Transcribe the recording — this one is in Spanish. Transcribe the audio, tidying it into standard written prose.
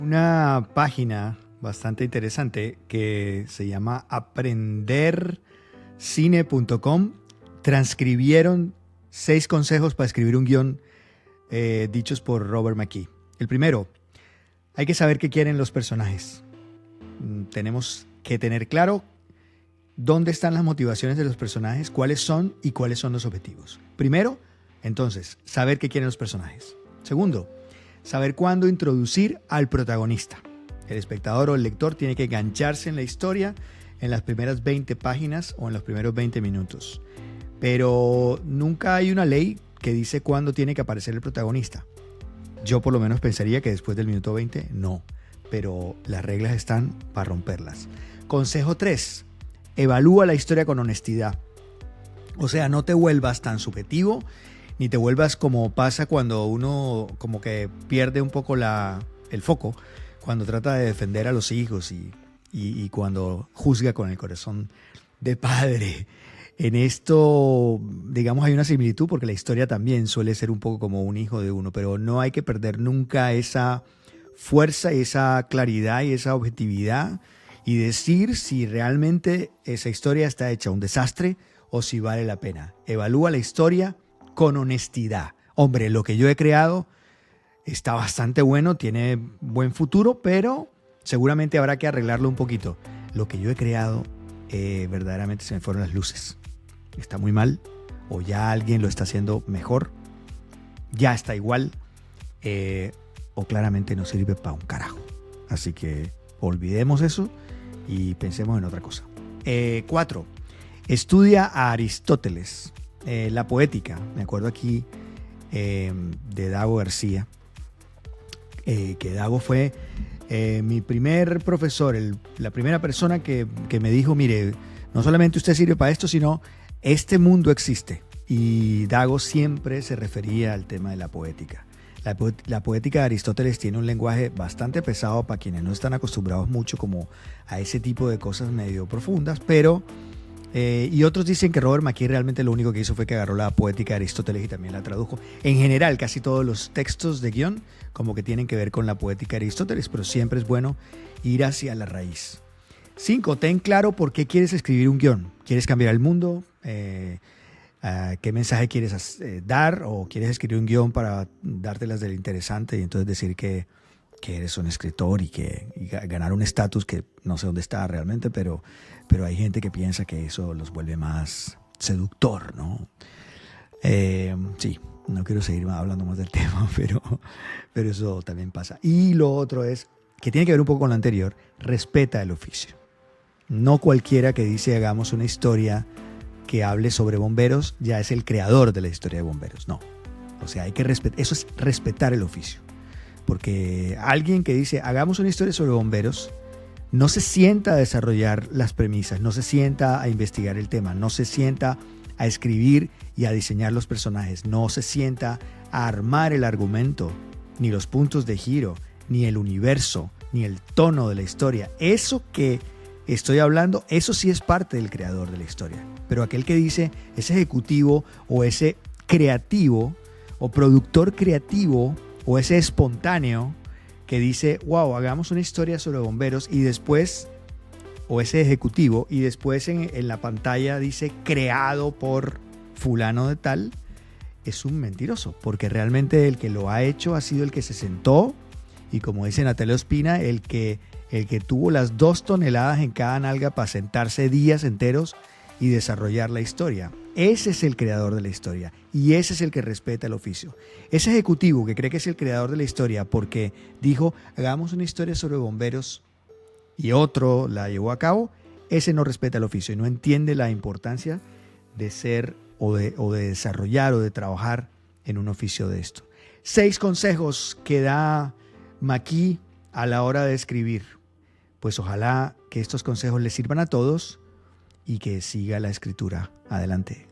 Una página bastante interesante que se llama aprendercine.com transcribieron 6 consejos para escribir un guión dichos por Robert McKee. El primero, hay que saber qué quieren los personajes. Tenemos que tener claro dónde están las motivaciones de los personajes, cuáles son y cuáles son los objetivos. Primero, entonces, saber qué quieren los personajes. Segundo, saber cuándo introducir al protagonista. El espectador o el lector tiene que engancharse en la historia en las primeras 20 páginas o en los primeros 20 minutos. Pero nunca hay una ley que dice cuándo tiene que aparecer el protagonista. Yo por lo menos pensaría que después del minuto 20 no, pero las reglas están para romperlas. Consejo 3. Evalúa la historia con honestidad. O sea, no te vuelvas tan subjetivo ni te vuelvas como pasa cuando uno como que pierde un poco el foco cuando trata de defender a los hijos y cuando juzga con el corazón de padre. En esto, digamos, hay una similitud porque la historia también suele ser un poco como un hijo de uno, pero no hay que perder nunca esa fuerza, esa claridad y esa objetividad y decir si realmente esa historia está hecha un desastre o si vale la pena. Evalúa la historia con honestidad. Hombre, lo que yo he creado está bastante bueno, tiene buen futuro, pero seguramente habrá que arreglarlo un poquito. Lo que yo he creado, verdaderamente se me fueron las luces. Está muy mal, o ya alguien lo está haciendo mejor, ya está igual, o claramente no sirve para un carajo. Así que olvidemos eso y pensemos en otra cosa. 4. Estudia a Aristóteles. La poética, me acuerdo aquí de Dago García, que Dago fue mi primer profesor, la primera persona que me dijo, mire, no solamente usted sirve para esto, sino este mundo existe. Y Dago siempre se refería al tema de la poética. La poética de Aristóteles tiene un lenguaje bastante pesado para quienes no están acostumbrados mucho como a ese tipo de cosas medio profundas, pero y otros dicen que Robert McKee realmente lo único que hizo fue que agarró la poética de Aristóteles y también la tradujo. En general, casi todos los textos de guión como que tienen que ver con la poética de Aristóteles, pero siempre es bueno ir hacia la raíz. 5. Ten claro por qué quieres escribir un guión. ¿Quieres cambiar el mundo? ¿Qué mensaje quieres dar? ¿O quieres escribir un guión para dártelas del interesante y entonces decir que eres un escritor y ganar un estatus que no sé dónde está realmente, pero hay gente que piensa que eso los vuelve más seductor, ¿no? Sí, no quiero seguir hablando más del tema, pero eso también pasa. Y lo otro es, que tiene que ver un poco con lo anterior, respeta el oficio. No cualquiera que dice hagamos una historia que hable sobre bomberos ya es el creador de la historia de bomberos, no. O sea, hay que respetar, eso es respetar el oficio. Porque alguien que dice, hagamos una historia sobre bomberos, no se sienta a desarrollar las premisas, no se sienta a investigar el tema, no se sienta a escribir y a diseñar los personajes, no se sienta a armar el argumento, ni los puntos de giro, ni el universo, ni el tono de la historia. Eso que estoy hablando, eso sí es parte del creador de la historia. Pero aquel que dice, ese ejecutivo o ese creativo o productor creativo, o ese espontáneo que dice, wow, hagamos una historia sobre bomberos y después, o ese ejecutivo, y después en la pantalla dice creado por fulano de tal, es un mentiroso, porque realmente el que lo ha hecho ha sido el que se sentó y como dice Natalia Ospina, el que tuvo las 2 toneladas en cada nalga para sentarse días enteros y desarrollar la historia. Ese es el creador de la historia y ese es el que respeta el oficio. Ese ejecutivo que cree que es el creador de la historia porque dijo, hagamos una historia sobre bomberos y otro la llevó a cabo, ese no respeta el oficio y no entiende la importancia de ser o de desarrollar o de trabajar en un oficio de esto. 6 consejos que da McKee a la hora de escribir. Pues ojalá que estos consejos les sirvan a todos y que siga la escritura adelante.